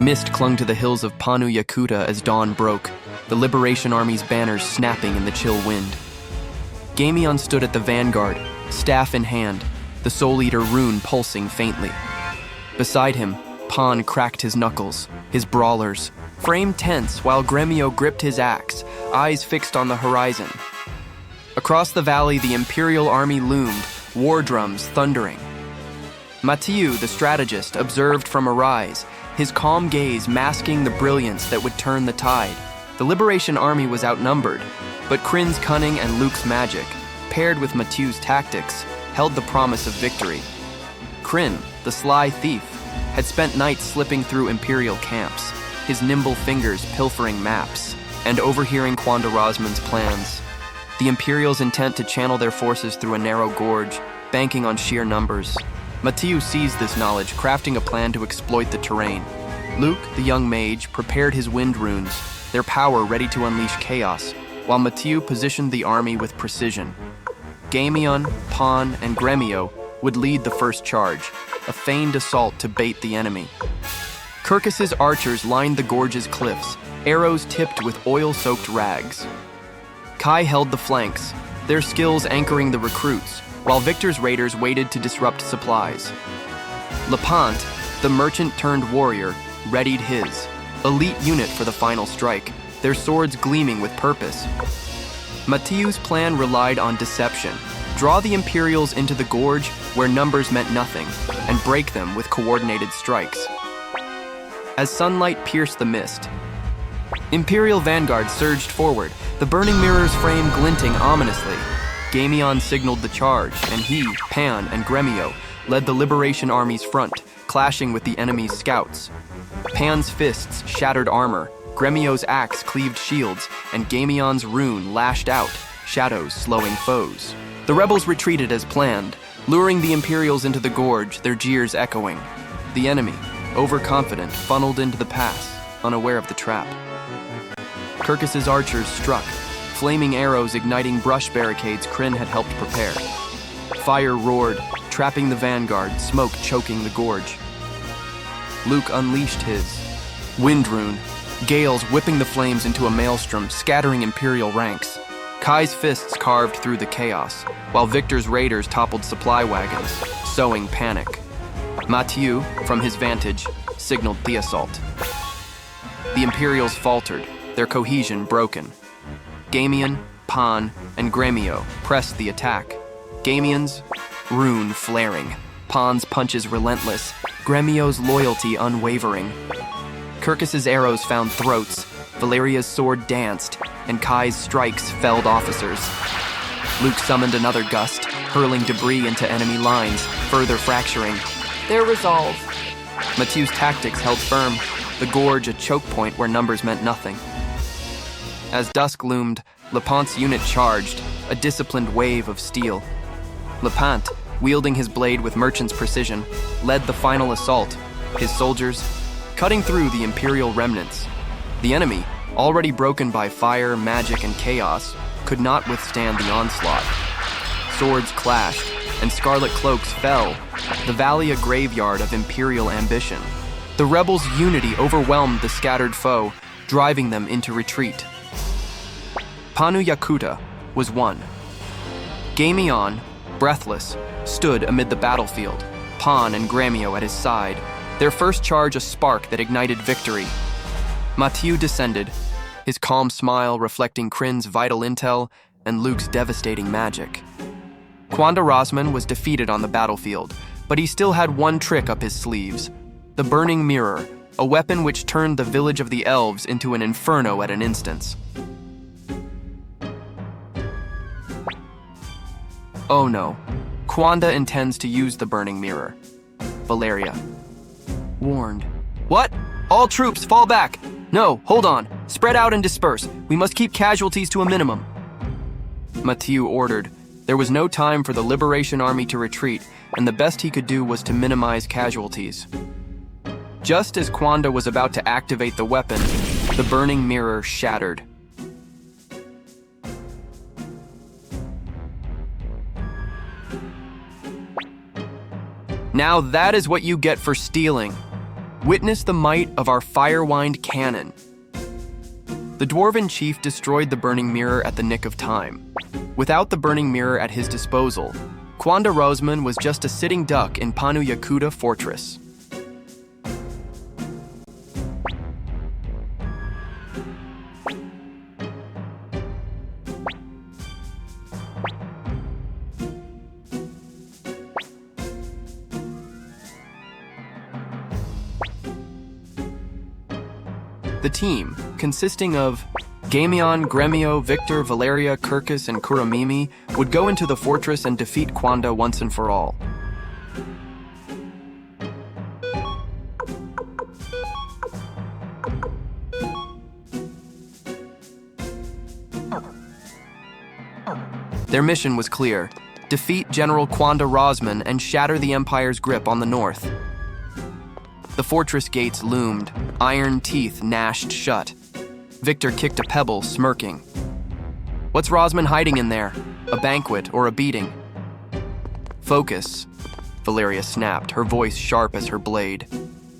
Mist clung to the hills of Pannu Yakuta as dawn broke, the Liberation Army's banners snapping in the chill wind. Gameon stood at the vanguard, staff in hand, the Soul Eater rune pulsing faintly. Beside him, Pan cracked his knuckles, his brawlers, frame tense while Gremio gripped his axe, eyes fixed on the horizon. Across the valley, the Imperial Army loomed, war drums thundering. Mathieu, the strategist, observed from a rise, his calm gaze masking the brilliance that would turn the tide. The Liberation Army was outnumbered, but Krin's cunning and Luke's magic, paired with Mathieu's tactics, held the promise of victory. Krin, the sly thief, had spent nights slipping through Imperial camps, his nimble fingers pilfering maps, and overhearing Kwanda Rosman's plans. The Imperials' intent to channel their forces through a narrow gorge, banking on sheer numbers. Mathieu seized this knowledge, crafting a plan to exploit the terrain. Luke, the young mage, prepared his wind runes, their power ready to unleash chaos, while Mathieu positioned the army with precision. Gameon, Pan, and Gremio would lead the first charge, a feigned assault to bait the enemy. Kirkus's archers lined the gorge's cliffs, arrows tipped with oil-soaked rags. Kai held the flanks, their skills anchoring the recruits, while Viktor's raiders waited to disrupt supplies. Lepant, the merchant-turned-warrior, readied his elite unit for the final strike, their swords gleaming with purpose. Mathieu's plan relied on deception. Draw the Imperials into the gorge where numbers meant nothing, and break them with coordinated strikes. As sunlight pierced the mist, Imperial vanguard surged forward, the burning mirror's frame glinting ominously. Gameon signaled the charge, and he, Pan, and Gremio led the Liberation Army's front, clashing with the enemy's scouts. Pan's fists shattered armor, Gremio's axe cleaved shields, and Gameon's rune lashed out, shadows slowing foes. The rebels retreated as planned, luring the Imperials into the gorge, their jeers echoing. The enemy, overconfident, funneled into the pass, unaware of the trap. Kirkus's archers struck, flaming arrows igniting brush barricades Krin had helped prepare. Fire roared, trapping the vanguard, smoke choking the gorge. Luke unleashed his wind rune, gales whipping the flames into a maelstrom, scattering Imperial ranks. Kai's fists carved through the chaos, while Viktor's raiders toppled supply wagons, sowing panic. Mathieu, from his vantage, signaled the assault. The Imperials faltered, their cohesion broken. Gameon, Pan, and Gremio pressed the attack. Gameon's rune flaring, Pan's punches relentless, Gremio's loyalty unwavering. Kirkus's arrows found throats, Valeria's sword danced, and Kai's strikes felled officers. Luke summoned another gust, hurling debris into enemy lines, further fracturing. Their resolve. Mathieu's tactics held firm, the gorge a choke point where numbers meant nothing. As dusk loomed, Lepant's unit charged, a disciplined wave of steel. Lepant, wielding his blade with merchant's precision, led the final assault, his soldiers cutting through the Imperial remnants. The enemy, already broken by fire, magic, and chaos, could not withstand the onslaught. Swords clashed, and scarlet cloaks fell, the valley a graveyard of Imperial ambition. The rebels' unity overwhelmed the scattered foe, driving them into retreat. Pannu Yakuta was won. Gameon, breathless, stood amid the battlefield, Pan and Gremio at his side, their first charge a spark that ignited victory. Mathieu descended, his calm smile reflecting Krin's vital intel and Luke's devastating magic. Kwanda Rosman was defeated on the battlefield, but he still had one trick up his sleeves: the Burning Mirror, a weapon which turned the village of the elves into an inferno at an instance. Oh no, Kwanda intends to use the Burning Mirror. Valeria warned. What? All troops, fall back! No, hold on. Spread out and disperse. We must keep casualties to a minimum. Mathieu ordered. There was no time for the Liberation Army to retreat, and the best he could do was to minimize casualties. Just as Kwanda was about to activate the weapon, the Burning Mirror shattered. Now that is what you get for stealing. Witness the might of our Firewind cannon. The dwarven chief destroyed the burning mirror at the nick of time. Without the burning mirror at his disposal, Kwanda Rosman was just a sitting duck in Pannu Yakuta fortress. The team, consisting of Gameon, Gremio, Viktor, Valeria, Kirkus, and Kuromimi, would go into the fortress and defeat Kwanda once and for all. Their mission was clear: defeat General Kwanda Rosman and shatter the Empire's grip on the north. The fortress gates loomed, iron teeth gnashed shut. Viktor kicked a pebble, smirking. What's Rosman hiding in there? A banquet or a beating? Focus, Valeria snapped, her voice sharp as her blade.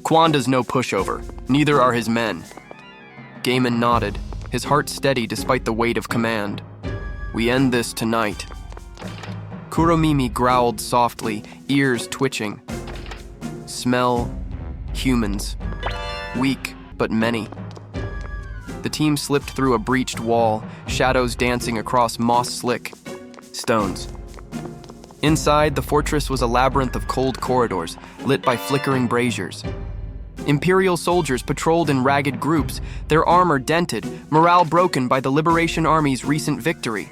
Kwanda's no pushover, neither are his men. Gameon nodded, his heart steady despite the weight of command. We end this tonight. Kuromimi growled softly, ears twitching. Smell humans. Weak, but many. The team slipped through a breached wall, shadows dancing across moss-slick stones. Inside, the fortress was a labyrinth of cold corridors, lit by flickering braziers. Imperial soldiers patrolled in ragged groups, their armor dented, morale broken by the Liberation Army's recent victory.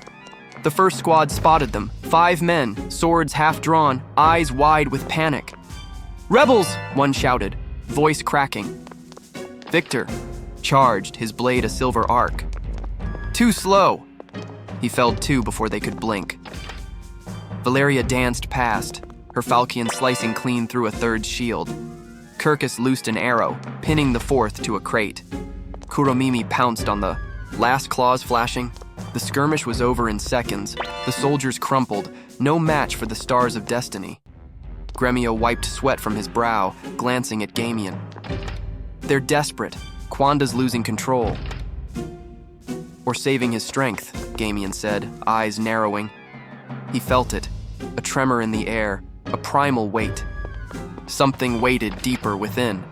The first squad spotted them, 5 men, swords half-drawn, eyes wide with panic. "Rebels!" one shouted, voice cracking. Viktor charged, his blade a silver arc. Too slow! He felled 2 before they could blink. Valeria danced past, her falchion slicing clean through a 3rd shield. Kirkus loosed an arrow, pinning the 4th to a crate. Kuromimi pounced on the last claws flashing. The skirmish was over in seconds. The soldiers crumpled, no match for the stars of destiny. Gremio wiped sweat from his brow, glancing at Gameon. They're desperate. Kwanda's losing control. Or saving his strength, Gameon said, eyes narrowing. He felt it, a tremor in the air, a primal weight. Something weighted deeper within.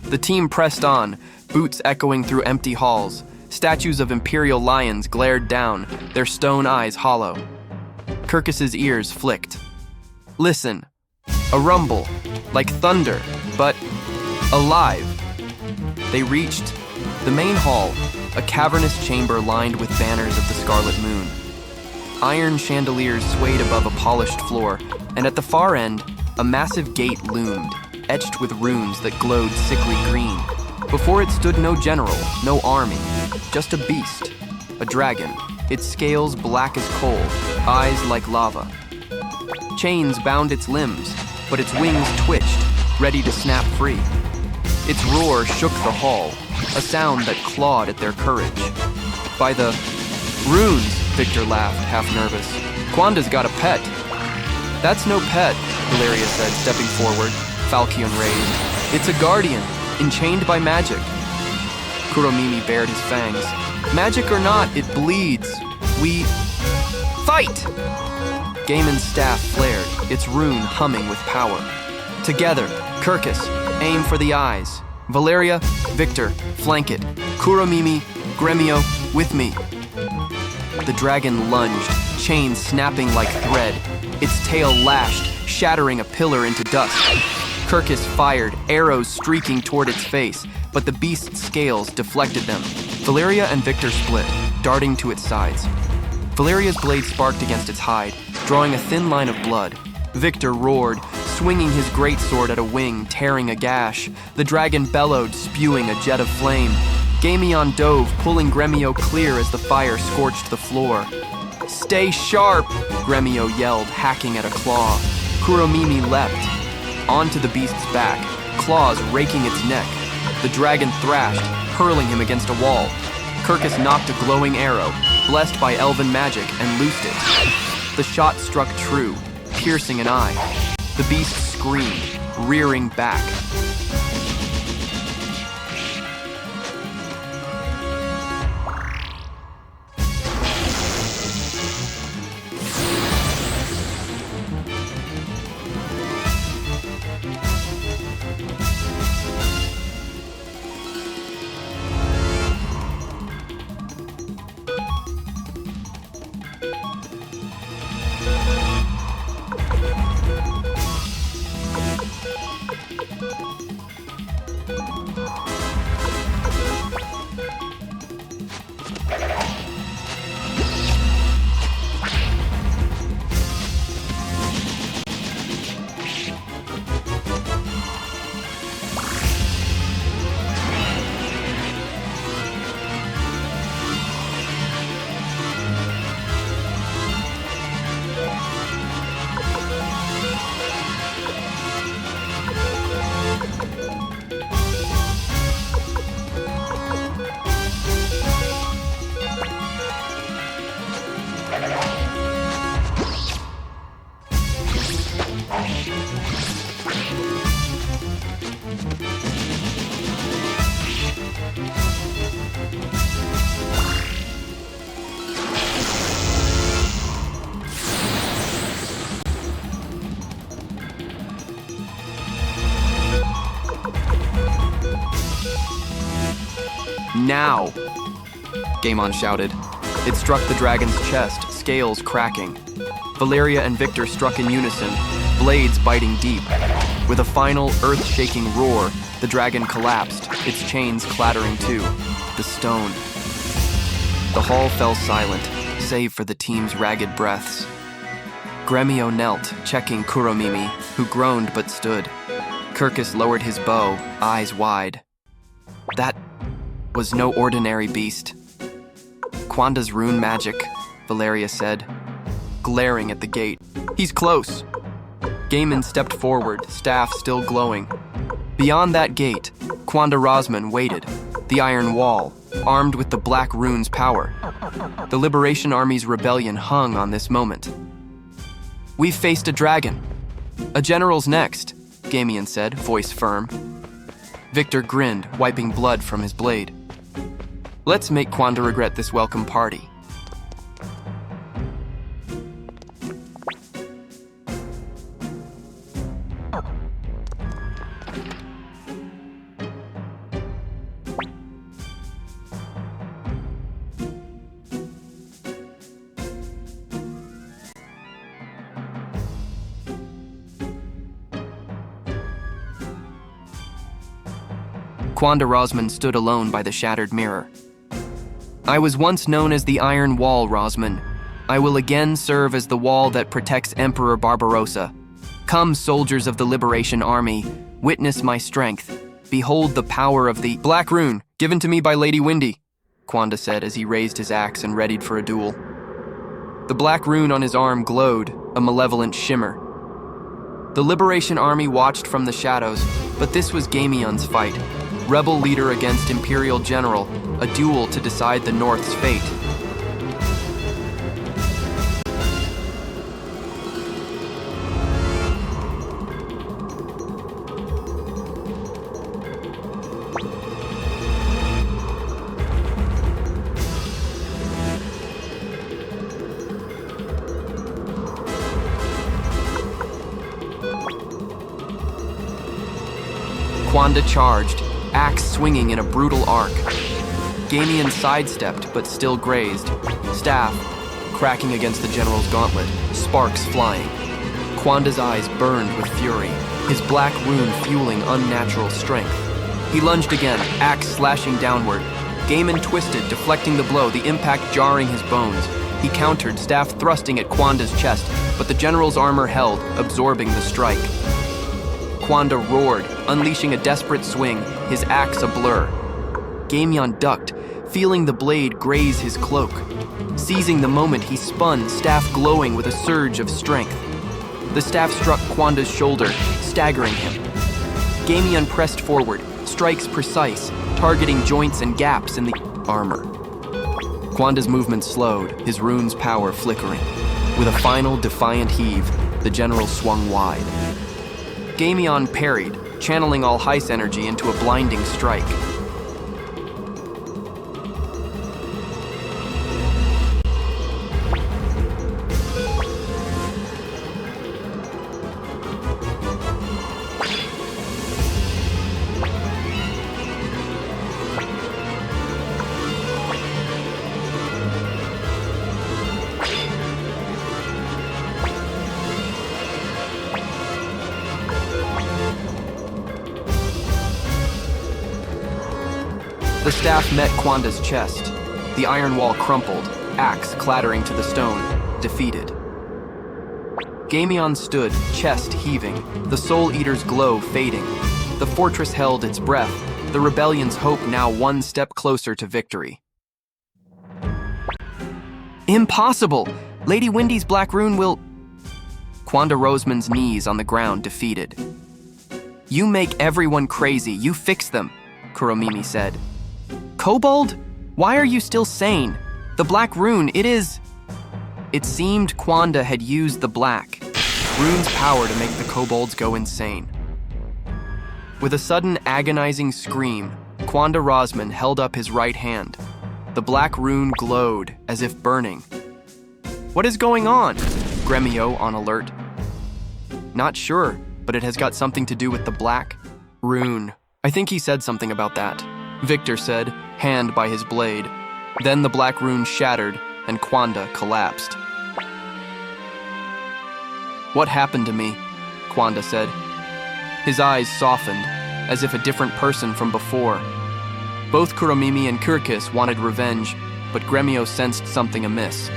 The team pressed on, boots echoing through empty halls. Statues of imperial lions glared down, their stone eyes hollow. Kirkus's ears flicked. Listen. A rumble, like thunder, but alive. They reached the main hall, a cavernous chamber lined with banners of the Scarlet Moon. Iron chandeliers swayed above a polished floor, and at the far end, a massive gate loomed, etched with runes that glowed sickly green. Before it stood no general, no army, just a beast, a dragon, its scales black as coal, eyes like lava. Chains bound its limbs, but its wings twitched, ready to snap free. Its roar shook the hall, a sound that clawed at their courage. By the runes, Viktor laughed, half nervous. Kwanda's got a pet. That's no pet, Valeria said, stepping forward, falchion raised. It's a guardian, enchained by magic. Kuromimi bared his fangs. Magic or not, it bleeds. We fight! Gaemon's staff flared, its rune humming with power. Together, Kirkus, aim for the eyes. Valeria, Viktor, flank it. Kuromimi, Gremio, with me. The dragon lunged, chains snapping like thread. Its tail lashed, shattering a pillar into dust. Kirkus fired, arrows streaking toward its face, but the beast's scales deflected them. Valeria and Viktor split, darting to its sides. Valeria's blade sparked against its hide, drawing a thin line of blood. Viktor roared, swinging his greatsword at a wing, tearing a gash. The dragon bellowed, spewing a jet of flame. Gameon dove, pulling Gremio clear as the fire scorched the floor. Stay sharp, Gremio yelled, hacking at a claw. Kuromimi leapt, onto the beast's back, claws raking its neck. The dragon thrashed, hurling him against a wall. Kirkus knocked a glowing arrow, blessed by elven magic, and loosed it. The shot struck true, piercing an eye. The beast screamed, rearing back. Now! Gameon shouted. It struck the dragon's chest, scales cracking. Valeria and Viktor struck in unison, blades biting deep. With a final, earth-shaking roar, the dragon collapsed, its chains clattering too. The stone. The hall fell silent, save for the team's ragged breaths. Gremio knelt, checking Kuromimi, who groaned but stood. Kirkus lowered his bow, eyes wide. That was no ordinary beast. Kwanda's rune magic, Valeria said, glaring at the gate. He's close. Gameon stepped forward, staff still glowing. Beyond that gate, Kwanda Rosman waited, the iron wall, armed with the Black Rune's power. The Liberation Army's rebellion hung on this moment. We've faced a dragon. A general's next, Gameon said, voice firm. Viktor grinned, wiping blood from his blade. Let's make Kwanda regret this welcome party. Kwanda Rosman stood alone by the shattered mirror. I was once known as the Iron Wall, Rosman. I will again serve as the wall that protects Emperor Barbarossa. Come, soldiers of the Liberation Army, witness my strength. Behold the power of the Black Rune, given to me by Lady Windy, Kwanda said as he raised his axe and readied for a duel. The Black Rune on his arm glowed, a malevolent shimmer. The Liberation Army watched from the shadows, but this was Gameon's fight. Rebel leader against Imperial general, a duel to decide the North's fate. Kwanda charged, axe swinging in a brutal arc. Gameon sidestepped, but still grazed. Staff, cracking against the general's gauntlet, sparks flying. Kwanda's eyes burned with fury, his Black Rune fueling unnatural strength. He lunged again, axe slashing downward. Gameon twisted, deflecting the blow, the impact jarring his bones. He countered, staff thrusting at Kwanda's chest, but the general's armor held, absorbing the strike. Kwanda roared, unleashing a desperate swing, his axe a blur. Gameon ducked, feeling the blade graze his cloak. Seizing the moment, he spun, staff glowing with a surge of strength. The staff struck Kwanda's shoulder, staggering him. Gameon pressed forward, strikes precise, targeting joints and gaps in the armor. Kwanda's movement slowed, his rune's power flickering. With a final defiant heave, the general swung wide. Gameon parried, channeling all Heist energy into a blinding strike. The staff met Kwanda's chest. The iron wall crumpled, axe clattering to the stone, defeated. Gameon stood, chest heaving, the Soul Eater's glow fading. The fortress held its breath, the rebellion's hope now one step closer to victory. Impossible! Lady Windy's Black Rune will... Kwanda Rosman's knees on the ground, defeated. You make everyone crazy, you fix them, Kuromimi said. Kobold? Why are you still sane? The Black Rune, it is... It seemed Kwanda had used the Black Rune's power to make the kobolds go insane. With a sudden agonizing scream, Kwanda Rosman held up his right hand. The Black Rune glowed, as if burning. What is going on? Gremio on alert. Not sure, but it has got something to do with the Black Rune. I think he said something about that. Viktor said, hand by his blade. Then the Black Rune shattered, and Kwanda collapsed. "What happened to me?" Kwanda said. His eyes softened, as if a different person from before. Both Kuromimi and Kirkis wanted revenge, but Gremio sensed something amiss.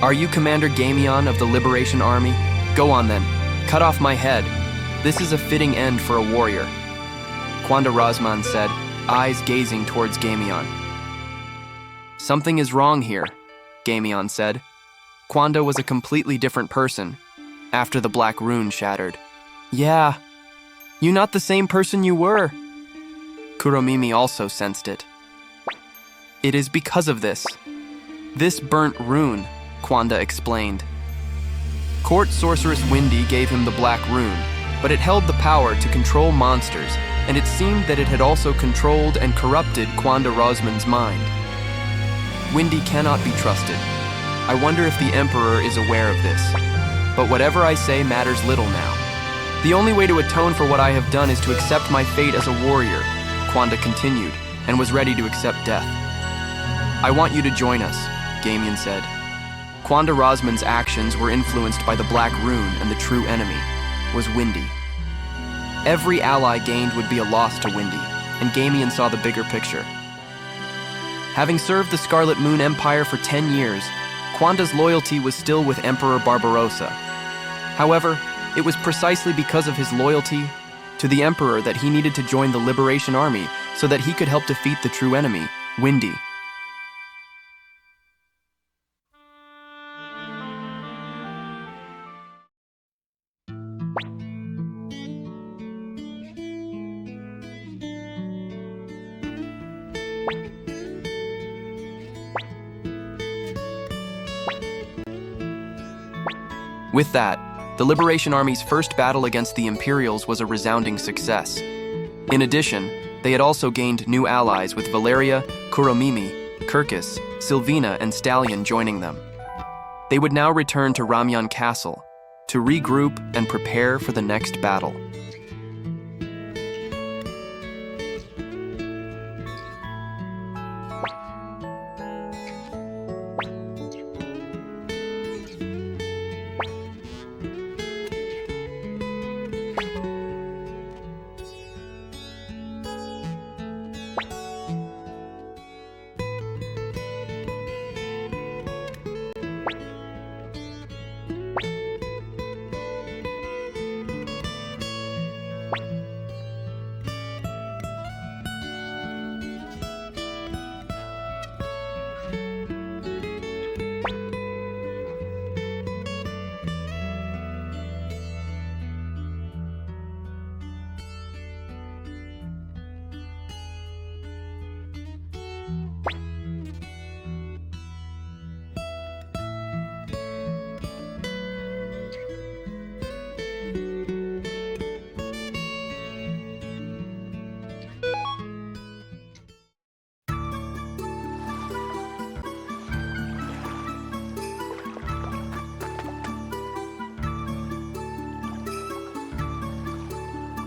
"Are you Commander Gameon of the Liberation Army? Go on then, cut off my head. This is a fitting end for a warrior," Kwanda Rosman said, eyes gazing towards Gameon. "Something is wrong here," Gameon said. Kwanda was a completely different person after the Black Rune shattered. "Yeah, you not the same person you were." Kuromimi also sensed it. "It is because of this. This burnt rune," Kwanda explained. Court Sorceress Windy gave him the Black Rune, but it held the power to control monsters, and it seemed that it had also controlled and corrupted Kwanda Rosman's mind. Windy cannot be trusted. I wonder if the Emperor is aware of this. But whatever I say matters little now. The only way to atone for what I have done is to accept my fate as a warrior, Kwanda continued, and was ready to accept death. "I want you to join us," Gameon said. Kwanda Rosman's actions were influenced by the Black Rune, and the true enemy was Windy. Every ally gained would be a loss to Windy, and Gameon saw the bigger picture. Having served the Scarlet Moon Empire for 10 years, Kwanda's loyalty was still with Emperor Barbarossa. However, it was precisely because of his loyalty to the Emperor that he needed to join the Liberation Army so that he could help defeat the true enemy, Windy. With that, the Liberation Army's first battle against the Imperials was a resounding success. In addition, they had also gained new allies with Valeria, Kuromimi, Kirkis, Sylvina, and Stallion joining them. They would now return to Ramyan Castle to regroup and prepare for the next battle.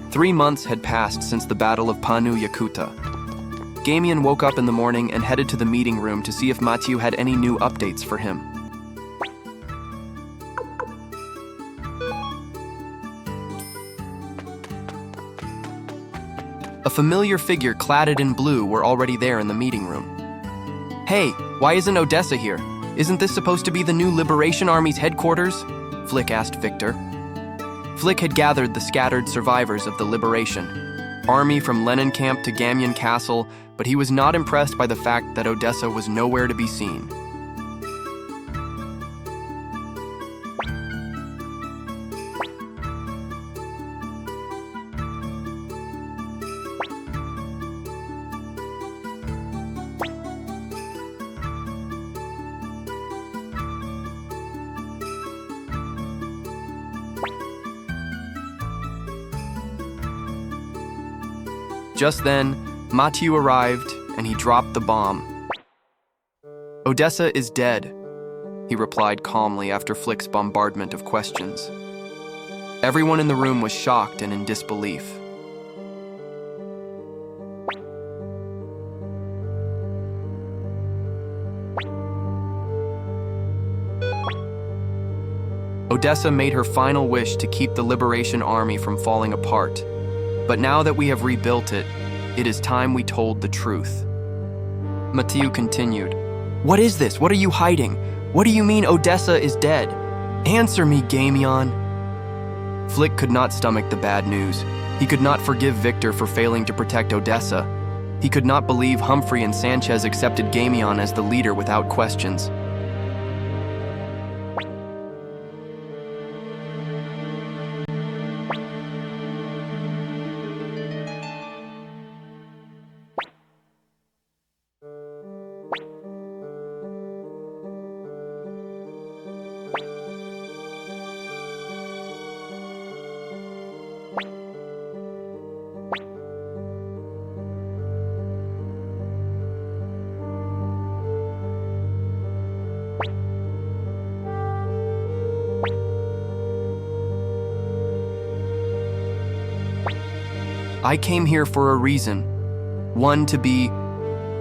Three months had passed since the Battle of Pannu Yakuta. Gameon woke up in the morning and headed to the meeting room to see if Mathieu had any new updates for him. A familiar figure clad in blue were already there in the meeting room. "Hey, why isn't Odessa here? Isn't this supposed to be the new Liberation Army's headquarters?" Flik asked Viktor. Flik had gathered the scattered survivors of the Liberation Army from Lenin Camp to Gameon Castle, but he was not impressed by the fact that Odessa was nowhere to be seen. Just then, Mathieu arrived, and he dropped the bomb. "Odessa is dead," he replied calmly after Flik's bombardment of questions. Everyone in the room was shocked and in disbelief. Odessa made her final wish to keep the Liberation Army from falling apart. But now that we have rebuilt it, it is time we told the truth. Mathieu continued. What is this? What are you hiding? What do you mean Odessa is dead? Answer me, Gameon. Flik could not stomach the bad news. He could not forgive Viktor for failing to protect Odessa. He could not believe Humphrey and Sanchez accepted Gameon as the leader without questions. I came here for a reason. One to be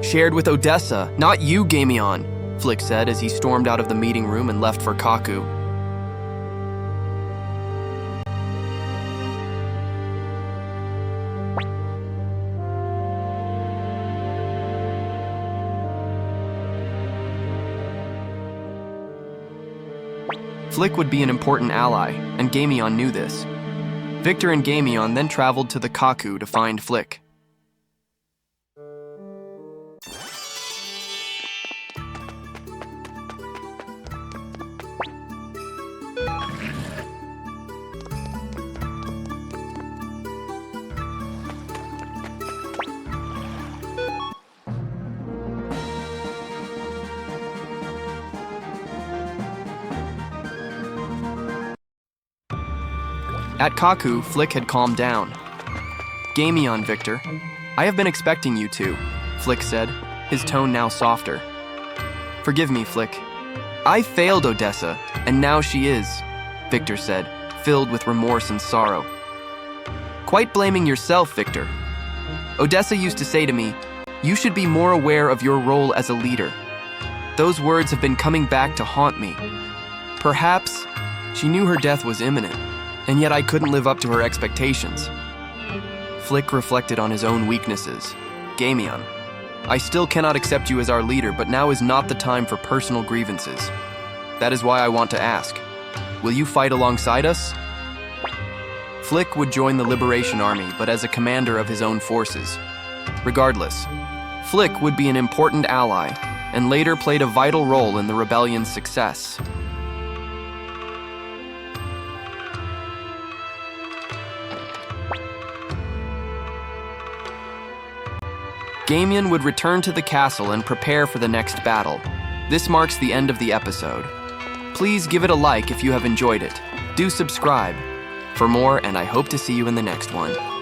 shared with Odessa, not you, Gameon, Flik said as he stormed out of the meeting room and left for Kaku. Flik would be an important ally, and Gameon knew this. Viktor and Gameon then traveled to the Kaku to find Flik. At Kaku, Flik had calmed down. Gameon, Viktor. I have been expecting you to, Flik said, his tone now softer. Forgive me, Flik. I failed Odessa, and now she is, Viktor said, filled with remorse and sorrow. Quite blaming yourself, Viktor. Odessa used to say to me, you should be more aware of your role as a leader. Those words have been coming back to haunt me. Perhaps she knew her death was imminent, and yet I couldn't live up to her expectations. Flik reflected on his own weaknesses. Gameon, I still cannot accept you as our leader, but now is not the time for personal grievances. That is why I want to ask, will you fight alongside us? Flik would join the Liberation Army, but as a commander of his own forces. Regardless, Flik would be an important ally, and later played a vital role in the rebellion's success. Gameon would return to the castle and prepare for the next battle. This marks the end of the episode. Please give it a like if you have enjoyed it. Do subscribe for more, and I hope to see you in the next one.